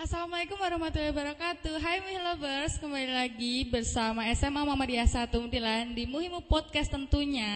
Assalamualaikum warahmatullahi wabarakatuh. Hai Muhi Lovers, kembali lagi bersama SMA Muhammadiyah 1 Munthilan di Muhimu Podcast tentunya.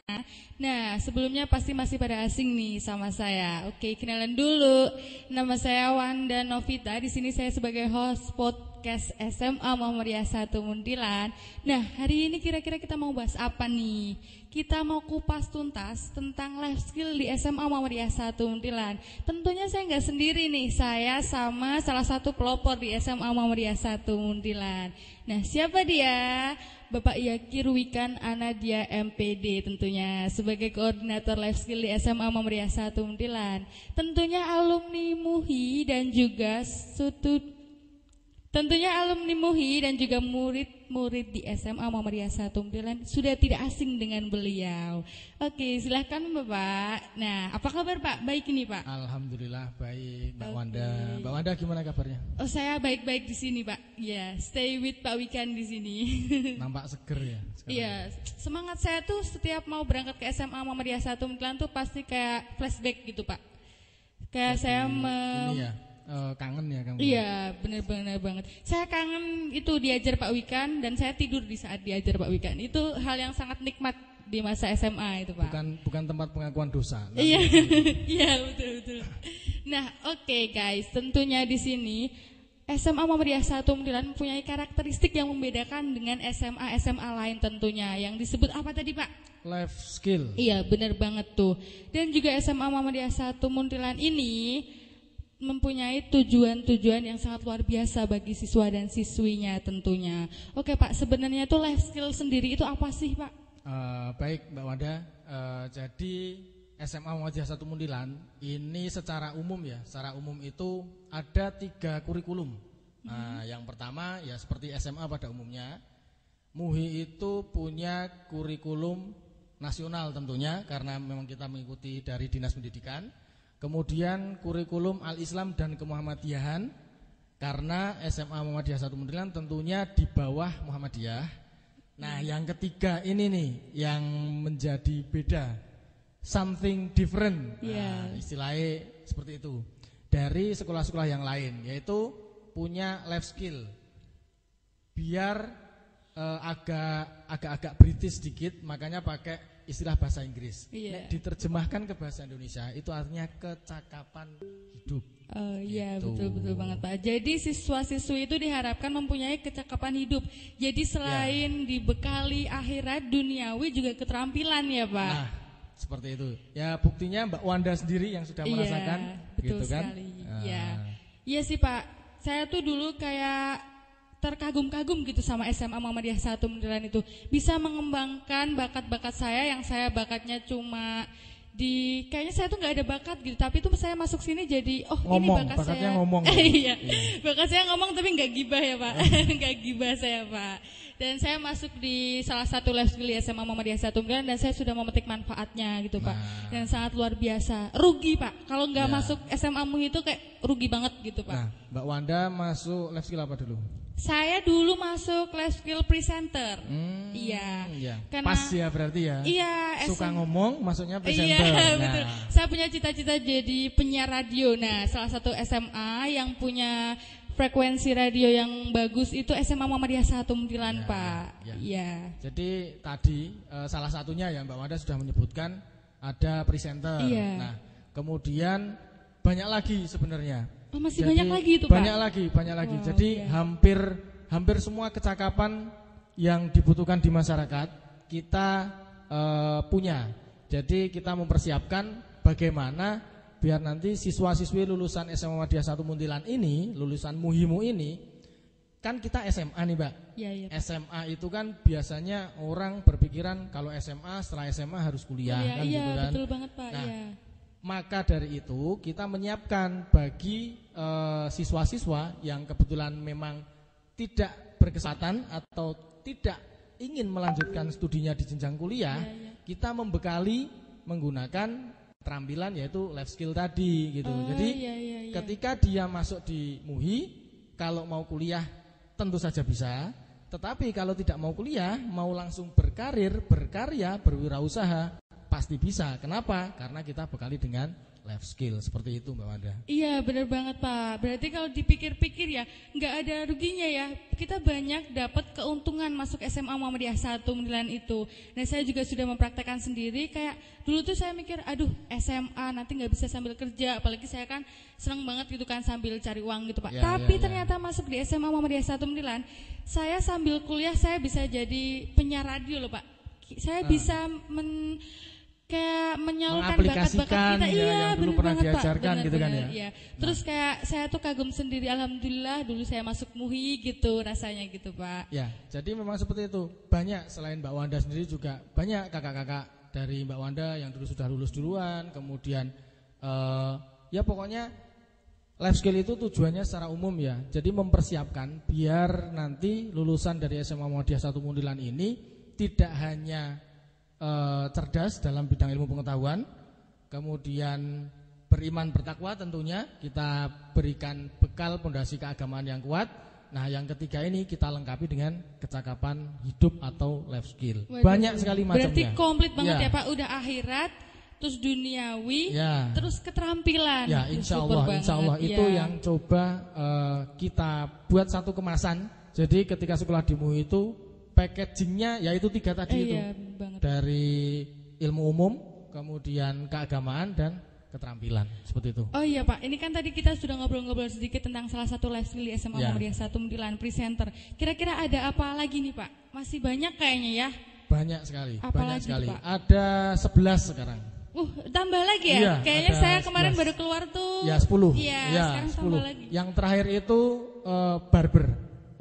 Nah, sebelumnya pasti masih pada asing nih sama saya. Oke, kenalan dulu. Nama saya Wanda Novita. Di sini saya sebagai host podcast SMA Muhammadiyah 1 Munthilan. Nah, hari ini kira-kira kita mau bahas apa nih? Kita mau kupas tuntas tentang life skill di SMA Muhammadiyah 1 Munthilan. Tentunya saya nggak sendiri nih, saya sama salah satu pelopor di SMA Muhammadiyah 1 Munthilan. Nah, siapa dia? Bapak Yaki Ruwikan Anadia MPD tentunya sebagai koordinator life skill di SMA Muhammadiyah 1 Munthilan. Tentunya alumni MUHI dan juga murid-murid di SMA Muhammadiyah 1 Munthilan sudah tidak asing dengan beliau. Oke, silahkan Bapak. Nah, apa kabar Pak? Baik ini Pak? Alhamdulillah baik Mbak Wanda. Mbak Wanda gimana kabarnya? Oh, saya baik-baik di sini Pak. Ya, stay with Pak Wikan di sini. Nampak seger ya? Iya, semangat saya tuh setiap mau berangkat ke SMA Muhammadiyah 1 Munthilan tuh pasti kayak flashback gitu Pak. Kayak jadi, saya ini ya. Kangen ya kamu? Iya, benar-benar banget. Saya kangen itu diajar Pak Wikan dan saya tidur di saat diajar Pak Wikan. Itu hal yang sangat nikmat di masa SMA itu Pak. Bukan tempat pengakuan dosa. Iya, iya betul. Nah, oke guys, tentunya di sini SMA Muhammadiyah 1 Munthilan mempunyai karakteristik yang membedakan dengan SMA lain tentunya. Yang disebut apa tadi Pak? Life skill. Iya, benar banget tuh. Dan juga SMA Muhammadiyah 1 Munthilan ini mempunyai tujuan-tujuan yang sangat luar biasa bagi siswa dan siswinya tentunya. Oke Pak, sebenarnya tuh life skill sendiri itu apa sih Pak? Baik Mbak Wanda, jadi SMA Muhammadiyah 1 Munthilan ini secara umum ya, secara umum itu ada 3 kurikulum. Yang pertama ya seperti SMA pada umumnya, MUHI itu punya kurikulum nasional tentunya karena memang kita mengikuti dari Dinas Pendidikan. Kemudian kurikulum Al-Islam dan Kemuhammadiyahan karena SMA Muhammadiyah 1 Munthilan tentunya di bawah Muhammadiyah. Nah, yang ketiga ini nih yang menjadi beda, something different. Nah, istilahnya seperti itu. Dari sekolah-sekolah yang lain, yaitu punya life skill. Biar agak British sedikit, makanya pakai istilah bahasa Inggris. Diterjemahkan ke bahasa Indonesia itu artinya kecakapan hidup. Oh iya, betul banget Pak. Jadi siswa-siswi itu diharapkan mempunyai kecakapan hidup. Jadi selain dibekali akhirat duniawi juga keterampilan ya Pak. Nah, seperti itu. Ya buktinya Mbak Wanda sendiri yang sudah merasakan. Betul gitu kan? sekali. Iya sih Pak. Saya tuh dulu kayak terkagum-kagum gitu sama SMA Muhammadiyah 1 Munthilan itu. Bisa mengembangkan bakat-bakat saya yang saya bakatnya cuma kayaknya saya tuh nggak ada bakat gitu, tapi itu saya masuk sini jadi ini bakat saya ngomong. Iya. Bakat saya ngomong tapi nggak gibah ya Pak. Nggak gibah saya Pak. Dan saya masuk di salah satu life skill SMA Muhammadiyah 1 Munthilan dan saya sudah memetik manfaatnya gitu Pak. Dan sangat luar biasa. Rugi Pak kalau nggak masuk SMA MUHI itu kayak rugi banget gitu Pak. Nah, Mbak Wanda masuk life skill apa dulu? Saya dulu masuk life skill presenter. Iya. Pas ya berarti ya. Iya. Suka ngomong, masuknya presenter. Iya, betul. Saya punya cita-cita jadi penyiar radio. Nah, salah satu SMA yang punya frekuensi radio yang bagus itu SMA Muhammadiyah 1 Munthilan Pak. Iya. Jadi tadi salah satunya ya Mbak Wanda sudah menyebutkan ada presenter. Nah, kemudian banyak lagi sebenarnya. Masih banyak lagi itu Pak. Banyak lagi. Jadi hampir semua kecakapan yang dibutuhkan di masyarakat kita punya. Jadi kita mempersiapkan bagaimana biar nanti siswa-siswi lulusan SMA Muhammadiyah 1 Munthilan ini, lulusan MUHIMU ini, kan kita SMA nih Mbak. Iya. SMA itu kan biasanya orang berpikiran kalau SMA setelah SMA harus kuliah kan gitu kan. Betul banget Pak. Nah, maka dari itu kita menyiapkan bagi siswa-siswa yang kebetulan memang tidak berkesempatan atau tidak ingin melanjutkan studinya di jenjang kuliah, kita membekali menggunakan keterampilan yaitu life skill tadi gitu. Jadi ketika dia masuk di MUHI, kalau mau kuliah tentu saja bisa, tetapi kalau tidak mau kuliah, mau langsung berkarir, berkarya, berwirausaha, pasti bisa. Kenapa? Karena kita bekali dengan life skill. Seperti itu Mbak Wanda. Iya benar banget Pak. Berarti kalau dipikir-pikir ya nggak ada ruginya ya. Kita banyak dapat keuntungan masuk SMA Muhammadiyah 1 Muntilan itu. Nah saya juga sudah mempraktekkan sendiri. Kayak dulu tuh saya mikir, aduh SMA nanti nggak bisa sambil kerja. Apalagi saya kan senang banget gitu kan sambil cari uang gitu Pak. Tapi ternyata masuk di SMA Muhammadiyah 1 Muntilan, saya sambil kuliah saya bisa jadi penyiar radio loh Pak. Saya bisa kayak menyalurkan bakat-bakat kita, yang dulu pernah diajarkan Pak, gitu kan ya. Iya. Terus kayak saya tuh kagum sendiri, alhamdulillah dulu saya masuk MUHI gitu rasanya gitu Pak. Ya, jadi memang seperti itu. Banyak selain Mbak Wanda sendiri juga banyak kakak-kakak dari Mbak Wanda yang dulu sudah lulus duluan, kemudian ya pokoknya life skill itu tujuannya secara umum ya. Jadi mempersiapkan biar nanti lulusan dari SMA Muhammadiyah 1 Muntilan ini tidak hanya cerdas dalam bidang ilmu pengetahuan, kemudian beriman bertakwa tentunya, kita berikan bekal pondasi keagamaan yang kuat. Nah yang ketiga ini kita lengkapi dengan kecakapan hidup atau life skill. Waduh, banyak sekali macamnya. Berarti komplit banget ya Pak, udah akhirat, terus duniawi, terus keterampilan. Ya insya Allah itu yang coba kita buat satu kemasan. Jadi ketika sekolah di MUI itu packagingnya yaitu 3 tadi itu, dari ilmu umum, kemudian keagamaan dan keterampilan, seperti itu. Oh iya Pak, ini kan tadi kita sudah ngobrol-ngobrol sedikit tentang salah satu life skill di SMA Muhammadiyah 1 Muntilan, presenter. Kira-kira ada apa lagi nih Pak? Masih banyak kayaknya ya? Banyak sekali, banyak sekali. Pak? Ada 11 sekarang. Tambah lagi ya? Iya, kayaknya saya 11. kemarin baru keluar tuh. Ya 10. Iya, sekarang 10. tambah lagi. Yang terakhir itu barber.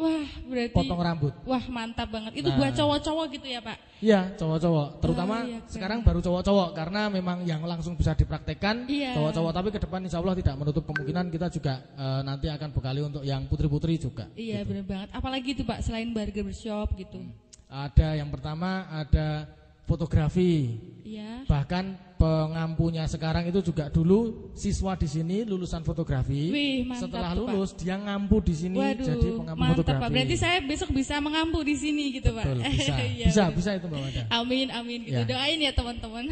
Wah, berarti potong rambut. Wah, mantap banget. Itu buat cowok-cowok gitu ya, Pak? Iya, cowok-cowok. Terutama sekarang baru cowok-cowok karena memang yang langsung bisa dipraktekkan cowok-cowok, tapi ke depan insya Allah tidak menutup kemungkinan kita juga nanti akan bekali untuk yang putri-putri juga. Iya, gitu. benar banget. Apalagi itu, Pak, selain barbershop gitu. Ada yang pertama ada fotografi. Iya. Bahkan pengampunya sekarang itu juga dulu siswa di sini lulusan fotografi. Wih, mantap. Setelah tuh, lulus Pak. dia ngampu di sini. Waduh, jadi pengampu mantap, fotografi. Pak. Berarti saya besok bisa mengampu di sini gitu, betul, Pak. Bisa. Iya, bisa itu Mbak Wanda. Amin gitu. Ya. Doain ya teman-teman.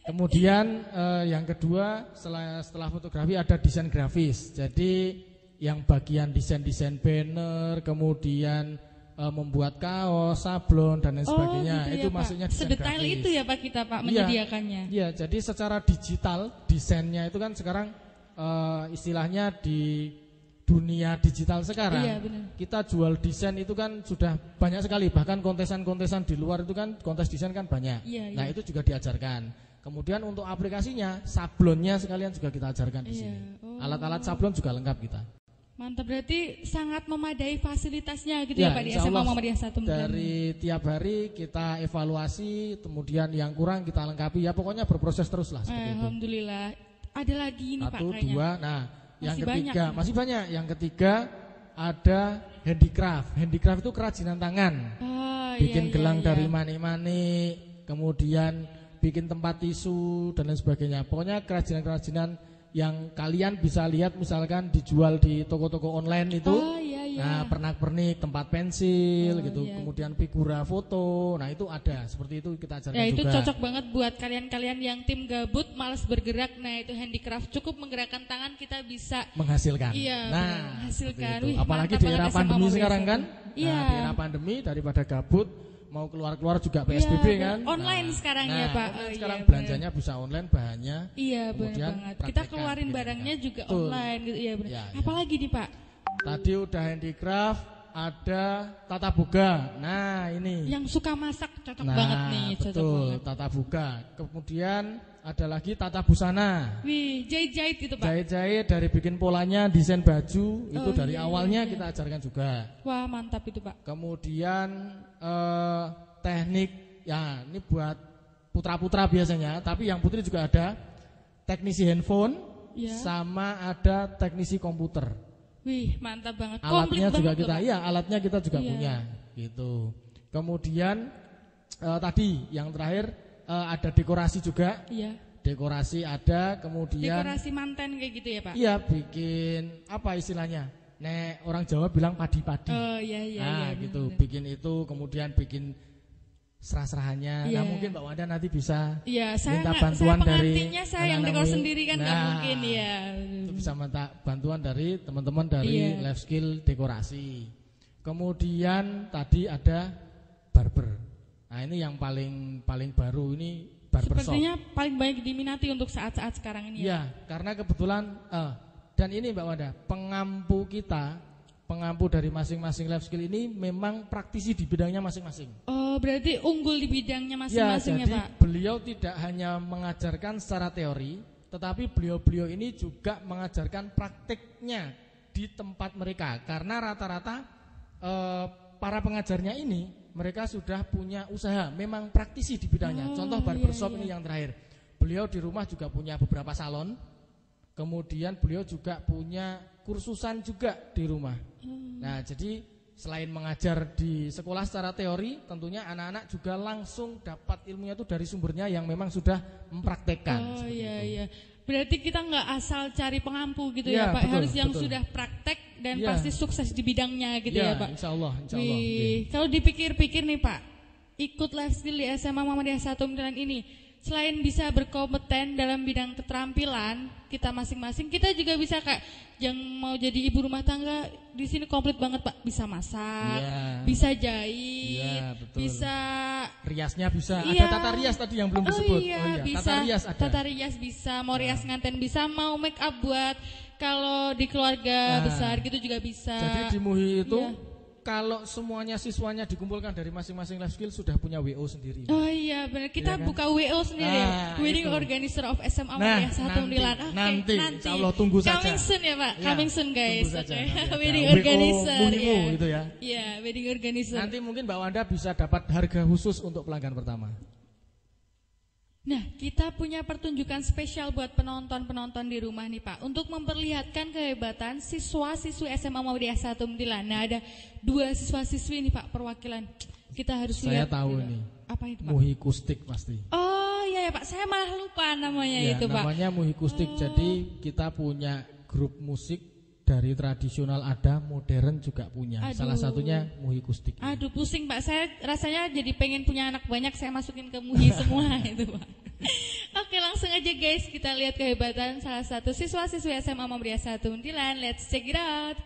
Kemudian yang kedua setelah fotografi ada desain grafis. Jadi yang bagian desain banner, kemudian membuat kaos, sablon dan lain sebagainya. Gitu itu ya, masuknya Pak. desain Sedetail grafis. itu ya Pak kita Pak menyediakannya. Iya, jadi secara digital desainnya itu kan sekarang istilahnya di dunia digital sekarang. Iya, benar. Kita jual desain itu kan sudah banyak sekali, bahkan kontesan-kontesan di luar itu kan kontes desain kan banyak. Iya, nah, itu juga diajarkan. Kemudian untuk aplikasinya, sablonnya sekalian juga kita ajarkan di sini. Alat-alat sablon juga lengkap kita. Mantap, berarti sangat memadai fasilitasnya gitu ya Pak di SMA Muhammadiyah 1 Muntilan. Dari tiap hari kita evaluasi, kemudian yang kurang kita lengkapi. Ya pokoknya berproses terus lah seperti itu. Alhamdulillah. Ada lagi ini Pak kayaknya. 1, 2, nah yang ketiga banyak. masih banyak. Yang ketiga ada handicraft. Handicraft itu kerajinan tangan. Bikin gelang dari mani-mani, kemudian bikin tempat tisu dan lain sebagainya. Pokoknya kerajinan-kerajinan yang kalian bisa lihat misalkan dijual di toko-toko online itu. Nah, pernak-pernik tempat pensil gitu, kemudian figura foto. Nah, itu ada. Seperti itu kita ajarkan juga. Ya, itu cocok banget buat kalian-kalian yang tim gabut, malas bergerak. Nah, itu handicraft cukup menggerakkan tangan kita bisa menghasilkan. Iya, menghasilkan. Wih, apalagi di era pandemi sekarang kan. Iya. Nah, di era pandemi daripada gabut mau keluar-keluar juga PSBB kan. Online sekarang ya Pak. Sekarang belanjanya bisa online, bahannya. Iya benar banget. Kita keluarin barangnya juga online gitu. Iya benar. Apalagi nih Pak? Tadi udah handicraft, ada tata boga. Nah ini. Yang suka masak cocok banget nih. Betul, tata boga. Kemudian ada lagi tata busana. Wih, jahit-jahit gitu Pak. Jahit-jahit dari bikin polanya, desain baju itu dari awalnya kita ajarkan juga. Wah mantap itu Pak. Kemudian teknik, ya ini buat putra-putra biasanya, tapi yang putri juga ada teknisi handphone, sama ada teknisi komputer. Wih mantap banget. Alatnya juga kita, alatnya kita juga punya, gitu. Kemudian tadi yang terakhir ada dekorasi juga. Iya. Dekorasi ada, kemudian dekorasi manten kayak gitu ya Pak? Iya, bikin apa istilahnya? Nek orang Jawa bilang padi-padi. Oh iya. Nah gitu, bener. Bikin itu, kemudian bikin serah-serahannya. Yeah. Nah, mungkin Mbak Wanda nanti bisa saya minta bantuan dari saya yang dekor sendiri kan nggak mungkin ya. Itu bisa minta bantuan dari teman-teman dari Life Skill Dekorasi. Kemudian tadi ada barber. Nah, ini yang paling baru ini barbershop. Sepertinya paling banyak diminati untuk saat-saat sekarang ini ya. Karena kebetulan dan ini Mbak Wanda, pengampu dari masing-masing life skill ini memang praktisi di bidangnya masing-masing. Oh, berarti unggul di bidangnya masing-masing ya, jadi Pak. Beliau tidak hanya mengajarkan secara teori, tetapi beliau ini juga mengajarkan prakteknya di tempat mereka. Karena rata-rata para pengajarnya ini mereka sudah punya usaha, memang praktisi di bidangnya. Contoh barbershop ini yang terakhir. Beliau di rumah juga punya beberapa salon. Kemudian beliau juga punya kursusan juga di rumah. Nah, jadi selain mengajar di sekolah secara teori, tentunya anak-anak juga langsung dapat ilmunya itu dari sumbernya yang memang sudah mempraktekkan. Oh iya. Berarti kita nggak asal cari pengampu gitu ya Pak, harus yang sudah praktek dan pasti sukses di bidangnya gitu ya Pak. Insya Allah. Kalau dipikir-pikir nih Pak, ikut life skill di SMA Muhammadiyah 1 Muntilan ini, selain bisa berkompeten dalam bidang keterampilan kita masing-masing, kita juga bisa kayak yang mau jadi ibu rumah tangga di sini komplit banget Pak, bisa masak, bisa jahit, bisa riasnya bisa. Ada tata rias tadi yang belum disebut. Bisa. Tata rias ada. Tata rias bisa, mau rias nganten bisa, mau make up buat kalau di keluarga besar gitu juga bisa. Jadi di MUHI itu kalau semuanya siswanya dikumpulkan dari masing-masing life skill sudah punya WO sendiri. Oh iya benar, kita buka WO sendiri ya. Wedding Organizer of SMA Muhammadiyah 1 Muntilan. Nanti insya Allah tunggu saja. Coming soon ya Pak, coming soon guys. Wedding WO Organizer gitu ya. Iya, Wedding Organizer. Nanti mungkin Mbak Wanda bisa dapat harga khusus untuk pelanggan pertama. Nah, kita punya pertunjukan spesial buat penonton-penonton di rumah nih Pak, untuk memperlihatkan kehebatan siswa-siswi SMA Muhammadiyah 1 Muntilan. Nah, ada 2 siswa-siswi nih Pak perwakilan. Kita harus lihat. Saya tahu ini. Apa itu Pak? MUHI Kustik pasti. Oh iya ya Pak, saya malah lupa namanya itu Pak. Namanya MUHI Kustik. Jadi kita punya grup musik dari tradisional ada, modern juga punya. Salah satunya MUHI Kustik. Aduh pusing Pak, saya rasanya jadi pengen punya anak banyak, saya masukin ke MUHI semua itu Pak. Oke, langsung aja guys, kita lihat kehebatan salah satu siswa-siswi SMA Muhammadiyah 1 Muntilan. Let's check it out.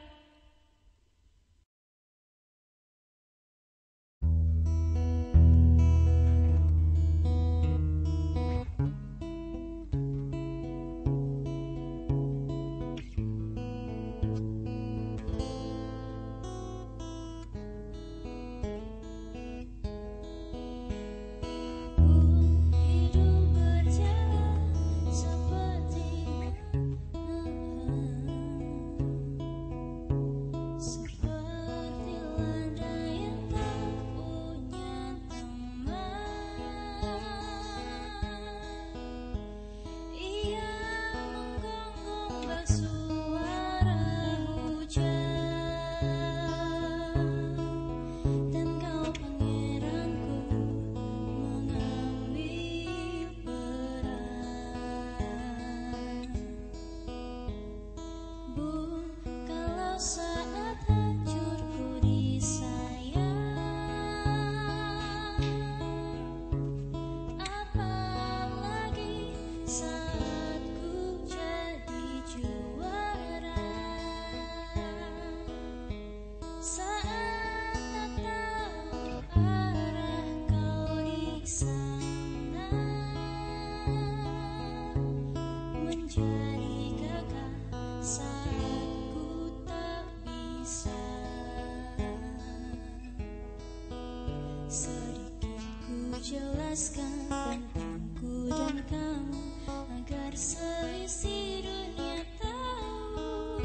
Jelaskan tentangku dan kamu agar seisi dunia tahu.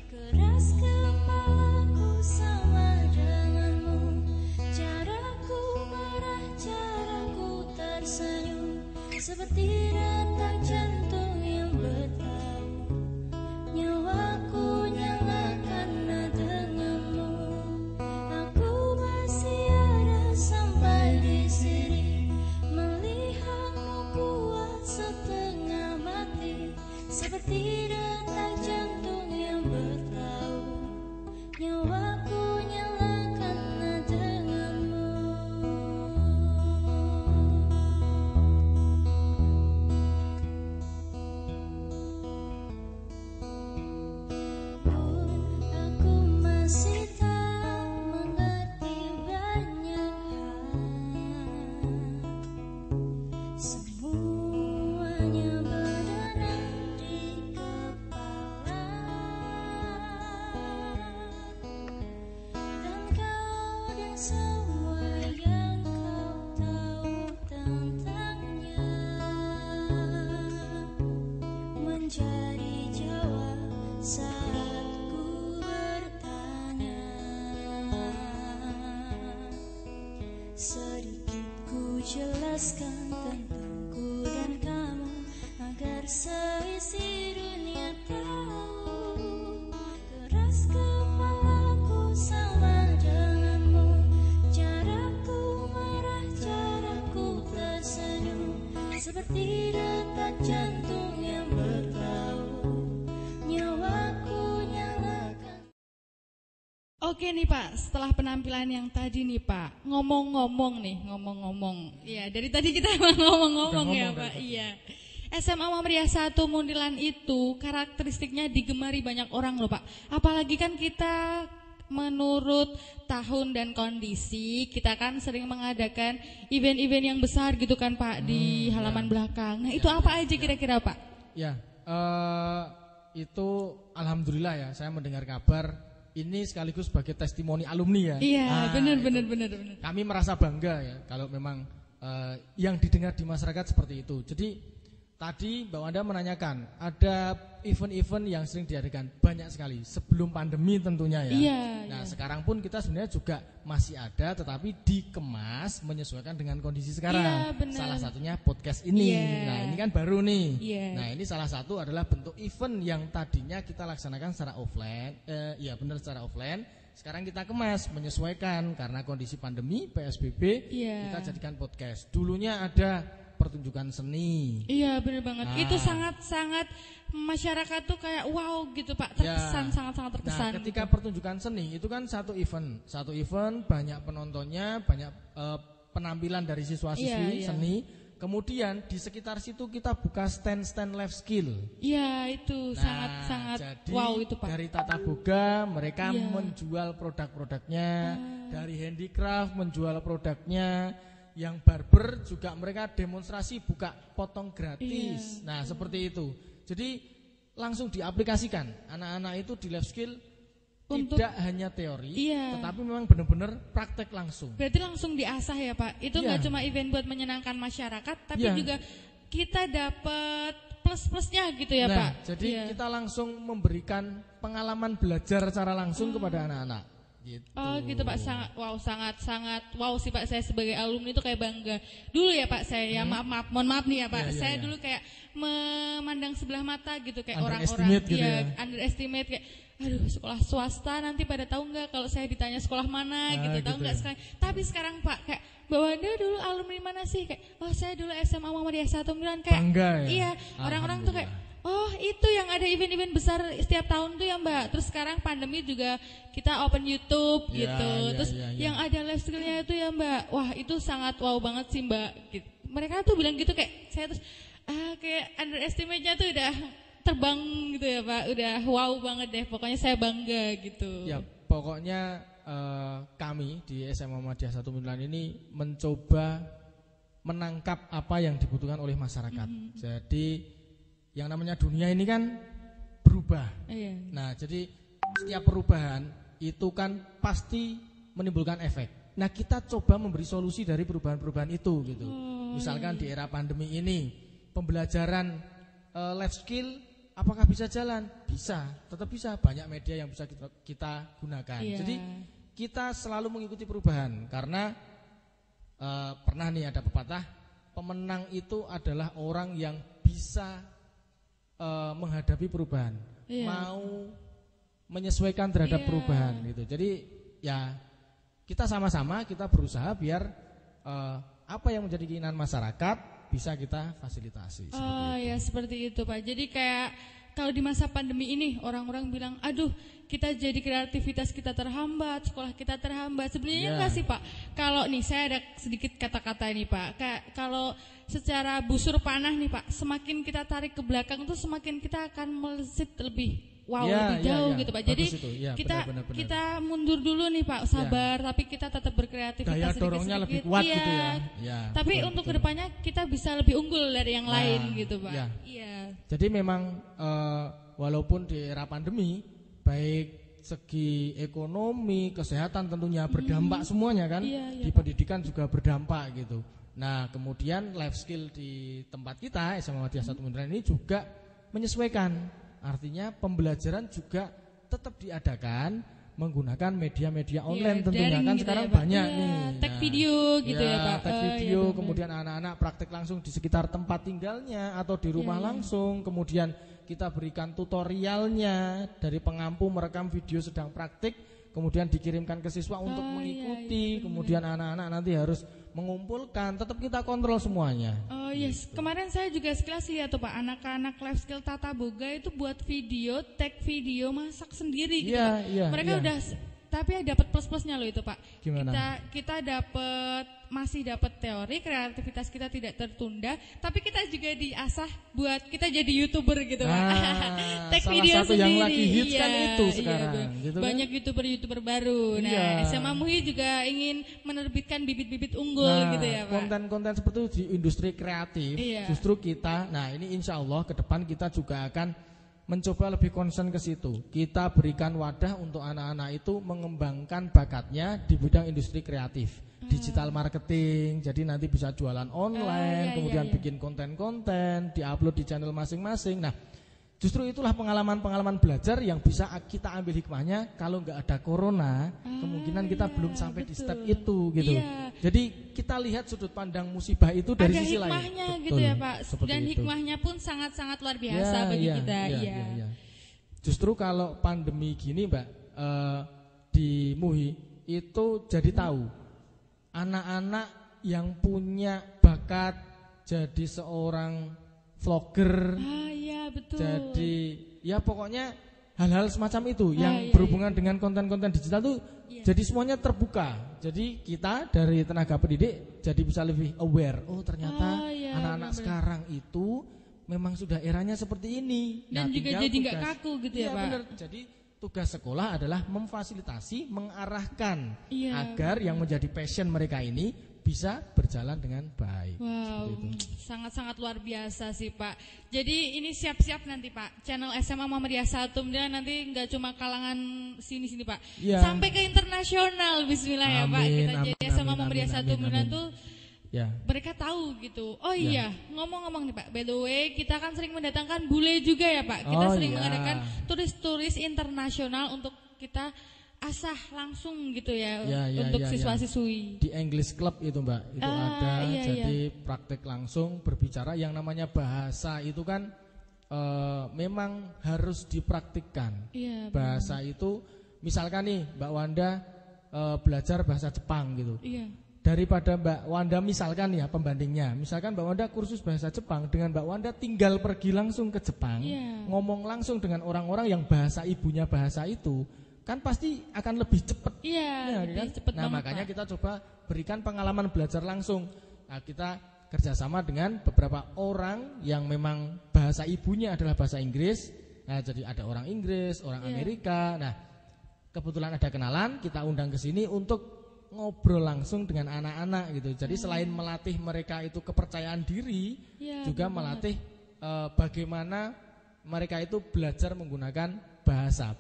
Keras kepalaku sama denganmu, caraku marah, caraku tersenyum, seperti detak jantung yang bertahu. Nyawaku nyalakan denganmu, aku masih ada sampai di sini, melihatmu kuat setengah mati, seperti detak jantung yang bertahu. Nyawaku nyalakan denganmu. Sedikit ku jelaskan tentangku dan kamu, agar seisi dunia tahu. Keras kepalaku sama denganmu, caraku marah, caraku tersenyum, seperti detak jantung yang bertahu, nyawaku nyalakan. Oke nih Pak, setelah penampilan yang tadi nih Pak, ngomong-ngomong. Iya, dari tadi kita emang ngomong-ngomong ya Pak. Iya. SMA Muhammadiyah 1 Muntilan itu karakteristiknya digemari banyak orang loh Pak. Apalagi kan kita menurut tahun dan kondisi, kita kan sering mengadakan event-event yang besar gitu kan Pak di halaman belakang. Nah, itu apa aja kira-kira Pak? Ya, itu alhamdulillah ya, saya mendengar kabar ini sekaligus sebagai testimoni alumni ya. Iya, benar. Kami merasa bangga ya kalau memang yang didengar di masyarakat seperti itu. Jadi tadi Mbak Wanda menanyakan ada event-event yang sering diadakan banyak sekali sebelum pandemi tentunya ya. Iya, nah iya. sekarang pun kita sebenarnya juga masih ada, tetapi dikemas menyesuaikan dengan kondisi sekarang. Iya, benar. Salah satunya podcast ini. Iya. Nah ini kan baru nih. Iya. Nah ini salah satu adalah bentuk event yang tadinya kita laksanakan secara offline. Iya benar, secara offline. Sekarang kita kemas menyesuaikan karena kondisi pandemi PSBB. Iya. Kita jadikan podcast. Dulunya ada pertunjukan seni. Iya benar banget. Nah. Itu sangat masyarakat tuh kayak wow gitu Pak, terkesan, sangat terkesan. Nah, ketika gitu. pertunjukan seni itu kan satu event banyak penontonnya, banyak penampilan dari siswa-siswi Iya. seni. Kemudian di sekitar situ kita buka stand life skill. Iya itu sangat jadi wow itu Pak. dari Tata Boga mereka Iya. menjual produk-produknya, dari handicraft menjual produknya, yang barber juga mereka demonstrasi buka potong gratis. Iya. Nah seperti itu. Jadi langsung diaplikasikan anak-anak itu di life skill. Tidak hanya teori, Iya. tetapi memang benar-benar praktek langsung. Berarti langsung diasah ya Pak. Itu Iya. nggak cuma event buat menyenangkan masyarakat, tapi Iya. juga kita dapat plus-plusnya gitu ya Nah, Pak. jadi Iya. kita langsung memberikan pengalaman belajar secara langsung kepada anak-anak. Gitu. Oh gitu Pak, sangat wow sih Pak, saya sebagai alumni itu kayak bangga. Dulu ya Pak saya ya mohon maaf nih ya Pak, Iya, saya iya. dulu kayak memandang sebelah mata gitu kayak orang-orang Underestimate gitu ya. underestimate kayak aduh sekolah swasta nanti pada tahu nggak kalau saya ditanya sekolah mana gitu, tahu gitu nggak ya. sekarang. Tapi sekarang Pak kayak Mbak Wanda dulu alumni mana sih, kayak oh saya dulu SMA Muhammadiyah 1 Muntilan, kayak Bangga ya? iya, orang-orang tuh kayak oh itu yang ada event-event besar setiap tahun tuh ya Mbak. Terus sekarang pandemi juga kita open YouTube Ya, gitu. ya, Terus ya, ya. yang ada live skillnya itu ya Mbak. Wah itu sangat wow banget sih Mbak. Gitu. Mereka tuh bilang gitu kayak saya terus kayak underestimate-nya tuh udah terbang gitu ya Pak. Udah wow banget deh. Pokoknya saya bangga gitu. Ya pokoknya kami di SMA Muhammadiyah 1 Muntilan ini mencoba menangkap apa yang dibutuhkan oleh masyarakat. Jadi yang namanya dunia ini kan berubah. Iya. Nah, jadi setiap perubahan itu kan pasti menimbulkan efek. Nah, kita coba memberi solusi dari perubahan-perubahan itu gitu. Misalkan di era pandemi ini, pembelajaran life skill apakah bisa jalan? Bisa, tetap bisa. Banyak media yang bisa kita gunakan. Iya. Jadi kita selalu mengikuti perubahan karena pernah nih ada pepatah, pemenang itu adalah orang yang bisa menghadapi perubahan, Iya. mau menyesuaikan terhadap Iya. perubahan gitu. Jadi ya kita sama-sama kita berusaha biar apa yang menjadi keinginan masyarakat bisa kita fasilitasi. Oh ya seperti itu Pak. Jadi kayak kalau di masa pandemi ini orang-orang bilang, aduh kita jadi kreativitas kita terhambat, sekolah kita terhambat. Sebenarnya Ya. enggak sih Pak. Kalau nih saya ada sedikit kata-kata ini Pak. Kayak kalau secara busur panah nih Pak, semakin kita tarik ke belakang tuh semakin kita akan melesat lebih wow Ya, lebih ya, jauh ya. gitu Pak. Bagus Jadi itu. Ya, kita benar. kita mundur dulu nih Pak, sabar tapi kita tetap berkreativitas Daya dorongnya lebih kuat Iya. gitu ya. Ya, Tapi betul, untuk betul. kedepannya kita bisa lebih unggul dari yang Nah, lain gitu Pak. ya. Iya. Jadi memang walaupun di era pandemi, baik segi ekonomi, kesehatan tentunya berdampak semuanya kan. Iya, iya, di Pak. pendidikan juga berdampak gitu. Nah kemudian life skill di tempat kita SMA Muhammadiyah 1 Muntilan ini juga menyesuaikan. Artinya pembelajaran juga tetap diadakan menggunakan media-media online tentunya daring kan gitu sekarang ya, Pak. banyak Iya, nih. tag video gitu ya, Pak. Tag Oh, video, iya, benar. kemudian anak-anak praktek langsung di sekitar tempat tinggalnya atau di rumah Iya, iya. langsung, kemudian kita berikan tutorialnya dari pengampu merekam video sedang praktik, kemudian dikirimkan ke siswa untuk Oh, iya, mengikuti, iya, benar. kemudian anak-anak nanti harus mengumpulkan, tetap kita kontrol semuanya. Oh yes, kemarin saya juga sekilas lihat tuh Pak, anak-anak life skill Tata Boga itu buat video, tag video, masak sendiri gitu Iya, Pak. iya, Mereka iya. udah, tapi dapat plus-plusnya loh itu Pak. Gimana? Kita masih dapat teori, kreativitas kita tidak tertunda, tapi kita juga diasah buat kita jadi YouTuber gitu Pak. Nah, Tag salah video satu sendiri. yang lagi hits kan itu Iya, sekarang, bener. gitu kan? Banyak YouTuber baru. Iya. Nah, SMA MUI juga ingin menerbitkan bibit-bibit unggul gitu ya Pak. konten-konten seperti itu di industri kreatif, Iya. justru kita, nah ini insya Allah ke depan kita juga akan mencoba lebih concern ke situ. Kita berikan wadah untuk anak-anak itu mengembangkan bakatnya di bidang industri kreatif, digital marketing. Jadi nanti bisa jualan online, iya, kemudian iya. bikin konten-konten, diupload di channel masing-masing. Nah, justru itulah pengalaman-pengalaman belajar yang bisa kita ambil hikmahnya. Kalau nggak ada corona, kemungkinan kita iya, belum sampai di betul. step itu gitu. Iya. Jadi kita lihat sudut pandang musibah itu dari Ada sisi lain. hikmahnya Betul, gitu ya Pak. seperti Dan itu. hikmahnya pun sangat-sangat luar biasa bagi kita. Iya. Justru kalau pandemi gini Mbak, di MUI itu jadi tahu anak-anak yang punya bakat jadi seorang vlogger, Ah iya betul. jadi ya pokoknya hal-hal semacam itu yang iya, berhubungan dengan konten-konten digital tuh Iya. jadi semuanya terbuka. Jadi kita dari tenaga pendidik jadi bisa lebih aware. Oh ternyata iya, anak-anak benar-benar. sekarang itu memang sudah eranya seperti ini. Dan juga tinggal jadi nggak tugas- kaku gitu ya, Iya, Pak. benar. Jadi tugas sekolah adalah memfasilitasi, mengarahkan Iya, agar yang menjadi passion mereka ini bisa berjalan dengan baik. Wow, Seperti itu. sangat-sangat luar biasa sih Pak. Jadi ini siap-siap nanti Pak, channel SMA Muhammadiyah 1 dia nanti nggak cuma kalangan sini-sini Pak, Iya. sampai ke internasional. Bismillah ya Pak. Amin, Kita amin, jadi SMA amin, Muhammadiyah amin, 1 amin, Milan amin. tuh Ya. mereka tahu gitu. Oh Ya. iya, ngomong-ngomong nih Pak, by the way kita kan sering mendatangkan bule juga ya Pak. Kita Oh, sering iya. mengadakan turis-turis internasional untuk kita asah langsung gitu ya, Ya, untuk ya. siswa-siswi. Di English Club itu Mbak, itu ada. Iya, Jadi praktek langsung berbicara yang namanya bahasa itu kan memang harus dipraktikkan. Iya, Bahasa itu misalkan nih Mbak Wanda belajar bahasa Jepang gitu. iya. Daripada Mbak Wanda misalkan ya pembandingnya, misalkan Mbak Wanda kursus bahasa Jepang dengan Mbak Wanda tinggal pergi langsung ke Jepang, Iya. ngomong langsung dengan orang-orang yang bahasa ibunya bahasa itu, kan pasti akan lebih cepat. Iya, Ya, lebih kan? cepet Nah banget, makanya Pak. kita coba berikan pengalaman belajar langsung. Nah, kita kerjasama dengan beberapa orang yang memang bahasa ibunya adalah bahasa Inggris. Nah, jadi ada orang Inggris, orang Iya. Amerika. Nah, kebetulan ada kenalan, kita undang ke sini untuk ngobrol langsung dengan anak-anak gitu. Jadi selain melatih mereka itu kepercayaan diri, Iya, juga benar. melatih bagaimana mereka itu belajar menggunakan bahasa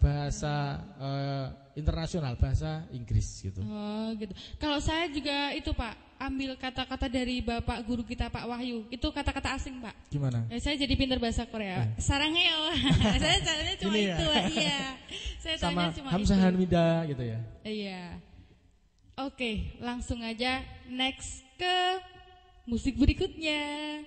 internasional, bahasa Inggris gitu. Oh gitu. Kalau saya juga itu Pak, ambil kata-kata dari Bapak guru kita Pak Wahyu. Itu kata-kata asing Pak. Gimana? Saya jadi pintar bahasa Korea. Saranghaeo. Saya caranya cuma Ini ya? itu, Pak. Iya. Saya Sama tanya cuma Hamzah itu. Hanmida gitu ya. Iya. Oke, langsung aja next ke musik berikutnya.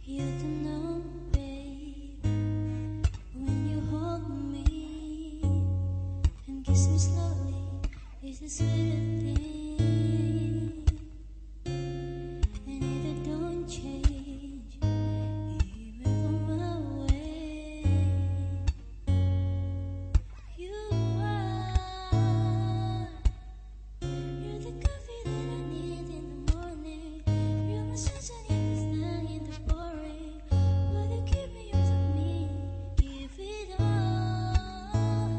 You don't know, babe, when you hold me and kiss me slowly, it's the sweetest thing. And it don't change, even from away. You're the coffee that I need in the morning. You're my sunshine in the night, in the pouring. Will you give me yours of me? Give it all.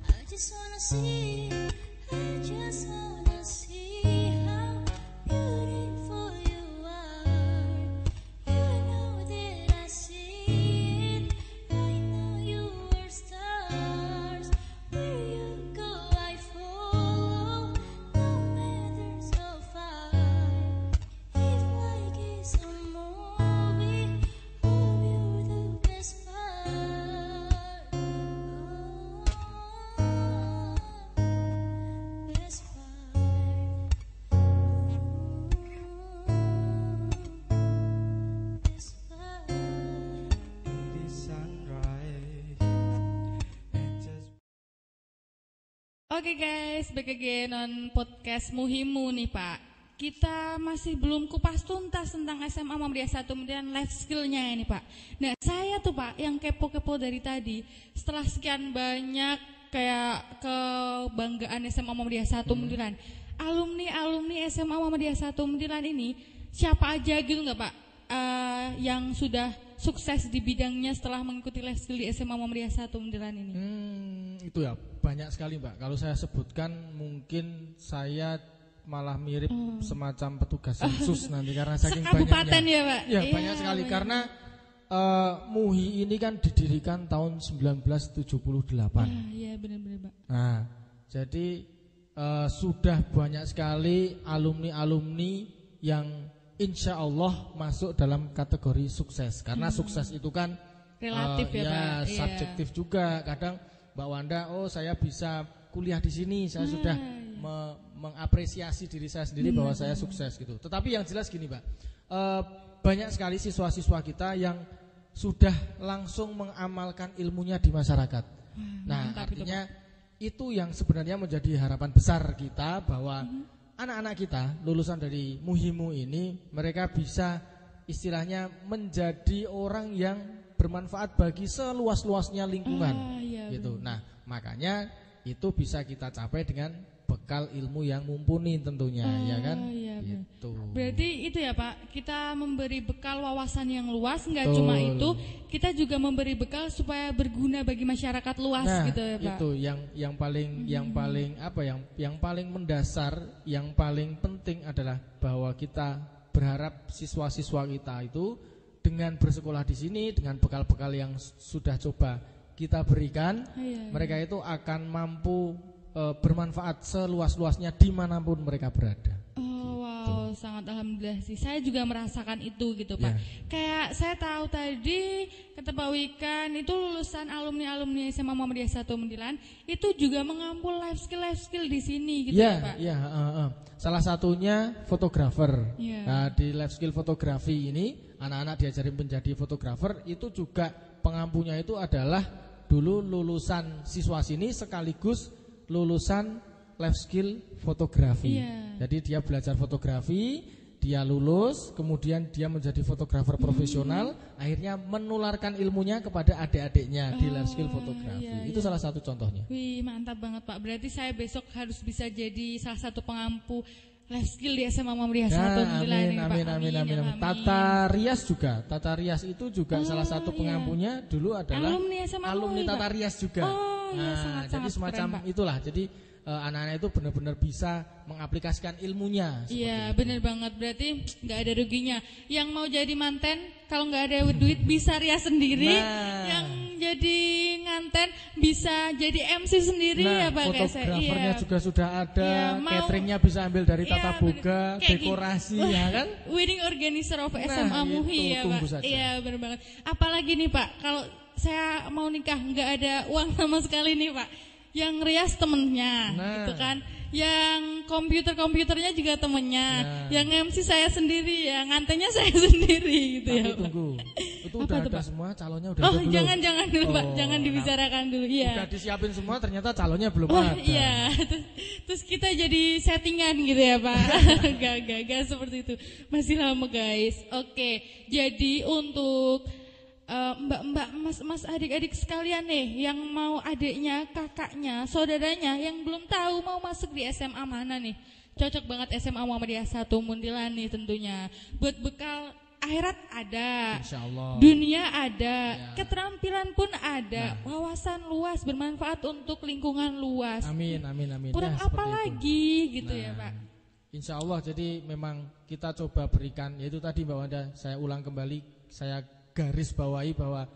I just wanna see. I just wanna see how beautiful you are. You know that I see it. I know you are star. Oke guys, back again on podcast Muhimu nih Pak. Kita masih belum kupas tuntas tentang SMA Muhammadiyah 1 Muntilan life skill-nya ini Pak. Nah saya tuh Pak yang kepo-kepo dari tadi, setelah sekian banyak kayak kebanggaan SMA Muhammadiyah 1 Muntilan, alumni SMA Muhammadiyah 1 Muntilan ini siapa aja gitu nggak Pak? Yang sudah sukses di bidangnya setelah mengikuti life skill di SMA Muhammadiyah 1 Muntilan ini. Itu ya banyak sekali Mbak. Kalau saya sebutkan mungkin saya malah mirip semacam petugas sensus nanti karena saking Sekabupaten banyaknya. ya Pak? Ya banyak sekali banyak. karena MUHI ini kan didirikan tahun 1978. Iya benar-benar Pak. Nah jadi sudah banyak sekali alumni-alumni yang insya Allah masuk dalam kategori sukses. Karena sukses itu kan Relatif ya Pak. Iya. Subjektif juga. Kadang Mbak Wanda, oh saya bisa kuliah di sini, saya sudah mengapresiasi diri saya sendiri bahwa saya sukses gitu. Tetapi yang jelas gini Pak, banyak sekali siswa-siswa kita yang sudah langsung mengamalkan ilmunya di masyarakat. Nah artinya itu yang sebenarnya menjadi harapan besar kita bahwa anak-anak kita lulusan dari Muhimu ini mereka bisa istilahnya menjadi orang yang bermanfaat bagi seluas-luasnya lingkungan gitu. Nah, makanya itu bisa kita capai dengan bekal ilmu yang mumpuni tentunya ya kan? Iya, gitu. Berarti itu ya Pak, kita memberi bekal wawasan yang luas, enggak Betul. cuma itu, kita juga memberi bekal supaya berguna bagi masyarakat luas gitu ya Pak. Itu yang paling mendasar, yang paling penting adalah bahwa kita berharap siswa-siswa kita itu dengan bersekolah di sini dengan bekal-bekal yang sudah coba kita berikan, mereka itu akan mampu bermanfaat seluas-luasnya dimanapun mereka berada. Wow, sangat alhamdulillah sih. Saya juga merasakan itu gitu Pak. Kayak saya tahu tadi kata Pak Wikan itu lulusan alumni SMA Muhammadiyah 1 Muntilan itu juga mengambil life skill di sini gitu ya Pak. Iya, salah satunya fotografer. Nah, di life skill fotografi ini anak-anak diajarin menjadi fotografer, itu juga pengampunya itu adalah dulu lulusan siswa sini sekaligus lulusan life skill fotografi. Jadi dia belajar fotografi, dia lulus, kemudian dia menjadi fotografer profesional, akhirnya menularkan ilmunya kepada adik-adiknya di life skill fotografi. Itu salah satu contohnya. Wih, mantap banget Pak. Berarti saya besok harus bisa jadi salah satu pengampu life skill di SMA Muhammadiyah 1 Muntilan ini Pak. Amin. Tata rias itu juga salah satu pengampunya dulu adalah alumni Tata Rias juga. Jadi semacam keren, itulah. Jadi anak-anak itu benar-benar bisa mengaplikasikan ilmunya. Iya, benar banget. Berarti nggak ada ruginya. Yang mau jadi manten kalau nggak ada duit bisa rias sendiri. Yang jadi nganten bisa jadi MC sendiri ya Pak. Fotografernya juga sudah ada, cateringnya bisa ambil dari tata boga, dekorasi ya kan. Wedding organizer of SMA MUHI ya Pak. Iya benar banget. Apalagi nih Pak, kalau saya mau nikah nggak ada uang sama sekali nih Pak. Yang rias temennya, gitu kan. Yang komputernya juga temennya. Yang MC saya sendiri, ya ngantennya saya sendiri gitu. Tapi ya. Tunggu, itu udah ada Pak? Semua calonnya udah ada belum? Jangan dulu Pak, jangan dibicarakan dulu. Iya. Udah disiapin semua, ternyata calonnya belum ada. Iya, terus kita jadi settingan gitu ya Pak. Gak seperti itu. Masih lama guys. Oke, jadi untuk mbak-mbak, mas adik-adik sekalian nih yang mau adiknya, kakaknya, saudaranya yang belum tahu mau masuk di SMA mana nih, cocok banget SMA Muhammadiyah 1 Muntilan nih tentunya. Buat bekal akhirat ada, Insyaallah. dunia ada, keterampilan pun ada, wawasan luas bermanfaat untuk lingkungan luas. Amin. Kurang apa lagi gitu ya Pak? Insya Allah. Jadi memang kita coba berikan, yaitu tadi Mbak Wanda, saya ulang kembali, saya garis bawahi bahwa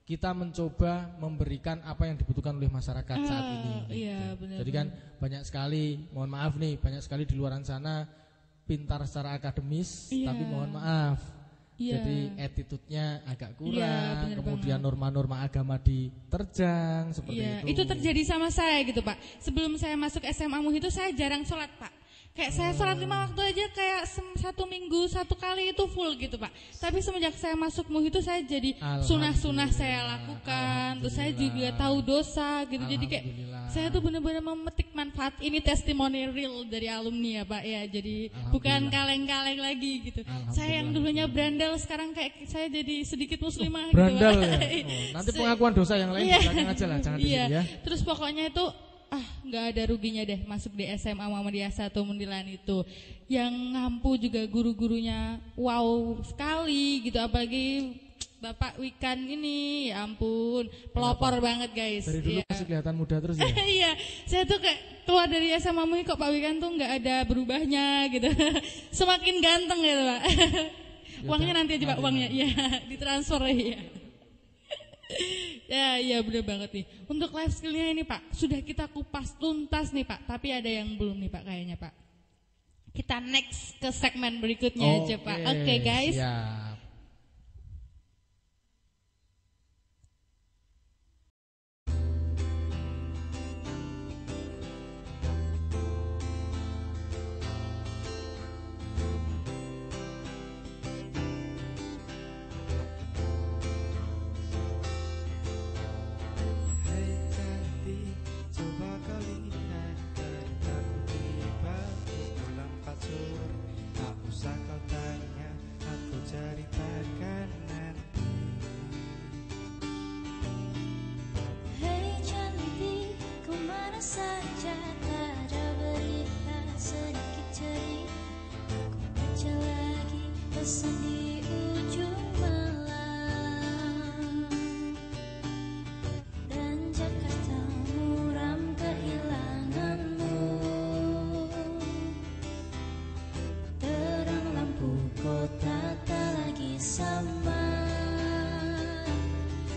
kita mencoba memberikan apa yang dibutuhkan oleh masyarakat saat ini. Iya, benar. Jadi kan banyak sekali, mohon maaf nih, banyak sekali di luar sana pintar secara akademis, tapi mohon maaf, jadi attitude-nya agak kurang, kemudian norma-norma agama diterjang seperti itu. Itu terjadi sama saya gitu Pak. Sebelum saya masuk SMA MUHI itu saya jarang sholat Pak. Kayak saya sholat 5 waktu aja kayak 1 minggu 1 kali itu full gitu Pak. Tapi semenjak saya masuk MUI itu saya jadi sunah-sunah saya lakukan. Terus saya juga tahu dosa gitu. Jadi kayak saya tuh benar-benar memetik manfaat. Ini testimoni real dari alumni ya Pak ya. Jadi bukan kaleng-kaleng lagi gitu. Saya yang dulunya berandal sekarang kayak saya jadi sedikit muslimah gitu Pak. Berandal ya. Nanti pengakuan dosa yang lain jangan aja lah, jangan di sini ya. Terus pokoknya itu nggak ada ruginya deh masuk di SMA Muhammadiyah 1 Mundilan itu. Yang ngampu juga guru-gurunya wow sekali gitu, apalagi Bapak Wikan ini, ya ampun, pelopor banget guys. Dari dulu masih kelihatan muda terus ya. Iya, saya tuh kayak keluar dari SMA MUI kok Pak Wikan tuh nggak ada berubahnya gitu. Semakin ganteng gitu Pak. Uangnya nanti aja Pak, uangnya ya ditransfer ya. Ya bener banget nih. Untuk life skillnya ini Pak, sudah kita kupas tuntas nih Pak. Tapi ada yang belum nih Pak kayaknya Pak. Kita next ke segmen berikutnya aja Pak. Oke guys. Siap. Hei cantik, kemana saja? Tak ada berita, sedikit cerita. Ku baca lagi pesan di ujung malam. Dan Jakarta muram kehilanganmu. Terang lampu kota tak lagi sama.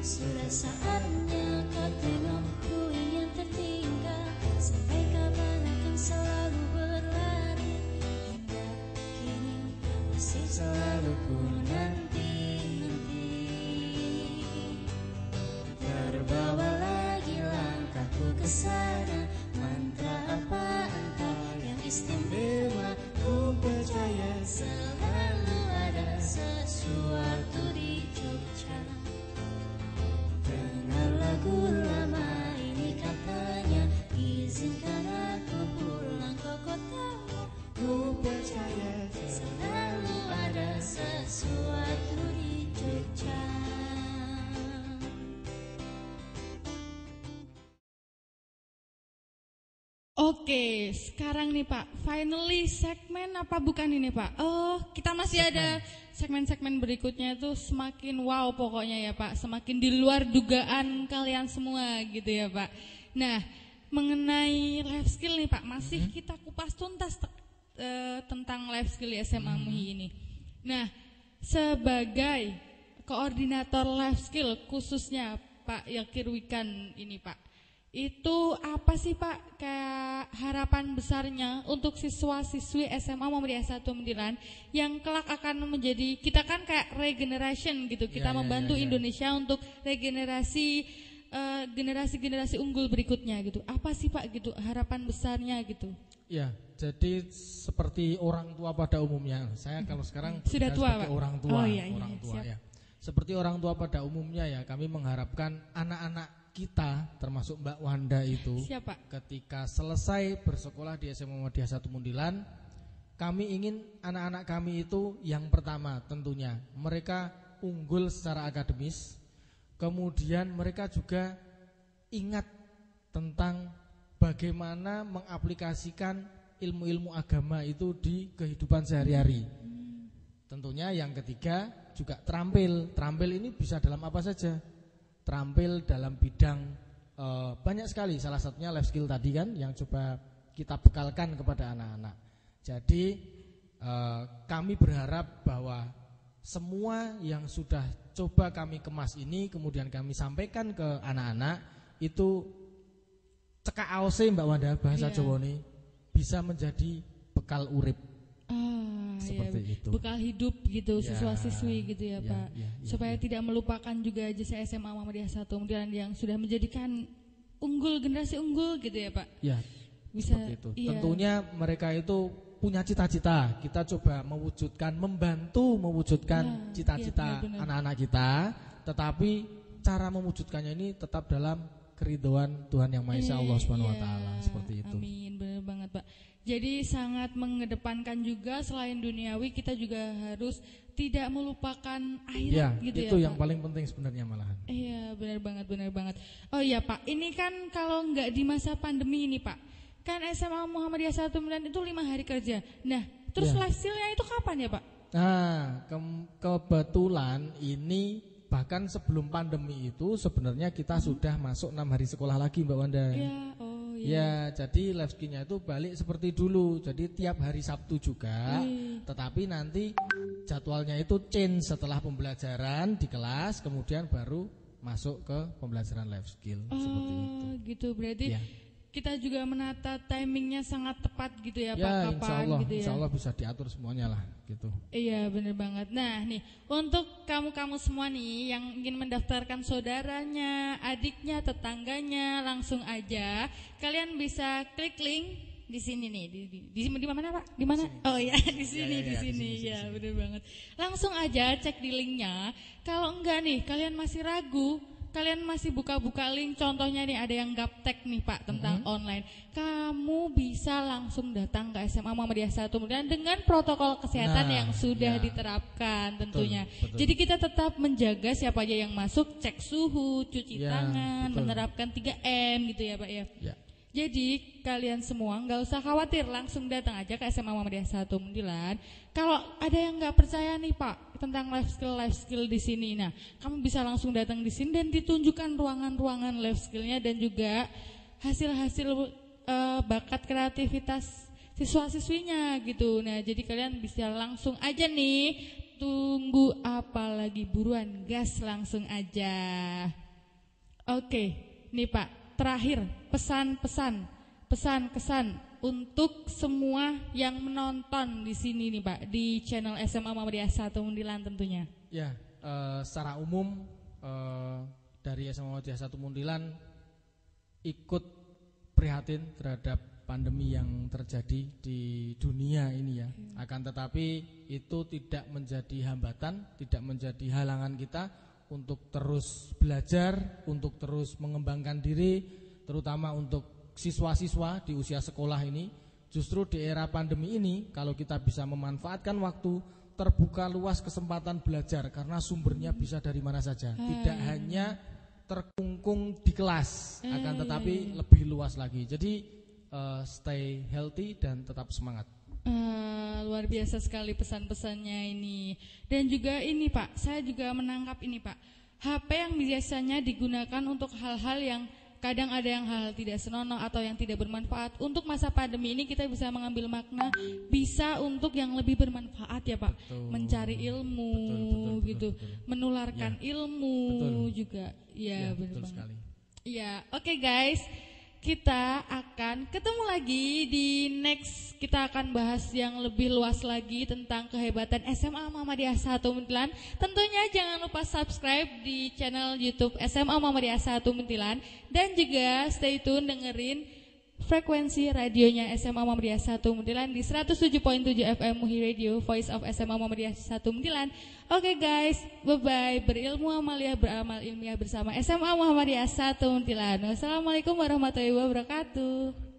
Sudah saatnya kau tengok ku ingin tertinggal. Sampai kapan akan selalu berlari? Hingga kini masih selalu ku nanti-nanti. Terbawa lagi langkahku ke sana. Mantra apa entah yang istimewa. Ku percaya selalu ada sesuatu di Jogja. Dengar lagu lama ini katanya, izinkan aku pulang ke kotamu. Ku percaya selalu ada sesuatu di Jogja. Oke, sekarang nih Pak, finally segmen apa bukan ini Pak? Kita masih ada segmen-segmen berikutnya itu semakin wow pokoknya ya Pak, semakin di luar dugaan kalian semua gitu ya Pak. Nah, mengenai life skill nih Pak, masih kita kupas tuntas tentang life skill di SMA MUI ini. Nah, sebagai koordinator life skill khususnya Pak Yakir Wikan ini Pak, itu apa sih Pak kayak harapan besarnya untuk siswa-siswi SMA Muhammadiyah 1 Mundilan yang kelak akan menjadi, kita kan kayak regeneration gitu, kita membantu Indonesia untuk regenerasi generasi-generasi unggul berikutnya gitu. Apa sih Pak gitu harapan besarnya gitu? Ya, jadi seperti orang tua pada umumnya. Saya kalau sekarang sudah tua Pak. Orang tua, orang tua ya. Seperti orang tua pada umumnya ya, kami mengharapkan anak-anak kita termasuk Mbak Wanda itu ketika selesai bersekolah di SMA Muhammadiyah 1 Mundilan, kami ingin anak-anak kami itu yang pertama tentunya mereka unggul secara akademis, kemudian mereka juga ingat tentang bagaimana mengaplikasikan ilmu-ilmu agama itu di kehidupan sehari-hari. Tentunya yang ketiga juga terampil. Terampil ini bisa dalam apa saja. Terampil dalam bidang banyak sekali, salah satunya life skill tadi kan yang coba kita bekalkan kepada anak-anak. Jadi kami berharap bahwa semua yang sudah coba kami kemas ini kemudian kami sampaikan ke anak-anak itu cekak aose Mbak Wanda bahasa Jawa ini bisa menjadi bekal urip. Seperti itu. Bekal hidup gitu siswa-siswi gitu ya Pak. Supaya tidak melupakan juga jasa SMA Muhammadiyah 1 Mundilan yang sudah menjadikan unggul, generasi unggul gitu ya Pak. Ya. Bisa seperti itu. Tentunya mereka itu punya cita-cita, kita coba membantu mewujudkan cita-cita benar. anak-anak kita, tetapi cara mewujudkannya ini tetap dalam keridhaan Tuhan Yang Maha Esa, Allah Subhanahu wa taala, seperti itu. Amin, benar banget, Pak. Jadi sangat mengedepankan juga selain duniawi, kita juga harus tidak melupakan akhirat gitu itu ya, yang Pak. paling penting sebenarnya malahan. Iya, benar banget. Oh iya, Pak. Ini kan kalau nggak di masa pandemi ini, Pak. Kan SMA Muhammadiyah 19 itu 5 hari kerja. Nah, terus Ya. live skill-nya itu kapan ya, Pak? Nah, kebetulan ini bahkan sebelum pandemi itu sebenarnya kita sudah masuk 6 hari sekolah lagi, Mbak Wanda. Iya, oh iya. Ya, jadi live skill-nya itu balik seperti dulu. Jadi tiap hari Sabtu juga. Tetapi nanti jadwalnya itu change setelah pembelajaran di kelas, kemudian baru masuk ke pembelajaran live skill, seperti itu. Oh, gitu. Berarti Ya. kita juga menata timingnya sangat tepat gitu ya, Pak. Ya, Kapan gitu ya. insya Allah bisa diatur semuanya lah, gitu. Iya, benar banget. Nah, nih untuk kamu-kamu semua nih yang ingin mendaftarkan saudaranya, adiknya, tetangganya, langsung aja kalian bisa klik link di sini nih. Di mana, Pak? Di mana? Oh ya, di sini, di sini. Ya, benar banget. Langsung aja cek di linknya. Kalau enggak nih, kalian masih ragu, kalian masih buka-buka link, contohnya nih ada yang gaptek nih Pak tentang online, kamu bisa langsung datang ke SMA Muhammadiyah 1 Mundilan dengan protokol kesehatan yang sudah diterapkan tentunya. Betul. Jadi kita tetap menjaga siapa aja yang masuk, cek suhu, cuci tangan, menerapkan 3M gitu ya Pak ya. Ya. Jadi kalian semua nggak usah khawatir, langsung datang aja ke SMA Muhammadiyah 1 Mundilan. Kalau ada yang nggak percaya nih Pak tentang life skill di sini, nah kamu bisa langsung datang di sini dan ditunjukkan ruangan-ruangan life skillnya dan juga hasil-hasil bakat kreativitas siswa-siswinya gitu. Nah jadi kalian bisa langsung aja nih, tunggu apa lagi, buruan gas langsung aja. Oke, nih Pak. Terakhir, pesan-kesan untuk semua yang menonton di sini nih Pak, di channel SMA Muhammadiyah 1 Mundilan tentunya. Ya, secara umum dari SMA Muhammadiyah 1 Mundilan ikut prihatin terhadap pandemi yang terjadi di dunia ini ya. Akan tetapi itu tidak menjadi hambatan, tidak menjadi halangan kita untuk terus belajar, untuk terus mengembangkan diri, terutama untuk siswa-siswa di usia sekolah ini. Justru di era pandemi ini, kalau kita bisa memanfaatkan waktu, terbuka luas kesempatan belajar karena sumbernya bisa dari mana saja. Tidak hanya terkungkung di kelas, akan tetapi lebih luas lagi. Jadi stay healthy dan tetap semangat. Luar biasa sekali pesan-pesannya ini. Dan juga ini Pak, saya juga menangkap ini Pak, HP yang biasanya digunakan untuk hal-hal yang kadang ada yang hal tidak senonoh atau yang tidak bermanfaat. Untuk masa pandemi ini kita bisa mengambil makna, bisa untuk yang lebih bermanfaat ya Pak. Mencari ilmu betul. Menularkan ilmu juga. Ya, betul sekali. Ya, oke guys. Kita akan ketemu lagi di next. Kita akan bahas yang lebih luas lagi tentang kehebatan SMA Muhammadiyah 1 Muntilan. Tentunya jangan lupa subscribe di channel YouTube SMA Muhammadiyah 1 Muntilan. Dan juga stay tune dengerin frekuensi radionya SMA Muhammadiyah 1 Muntilan di 107.7 FM Muhi Radio, Voice of SMA Muhammadiyah 1 Muntilan. Oke guys, bye-bye. Berilmu amalia, beramal ilmiah bersama SMA Muhammadiyah 1 Muntilan. Wassalamualaikum warahmatullahi wabarakatuh.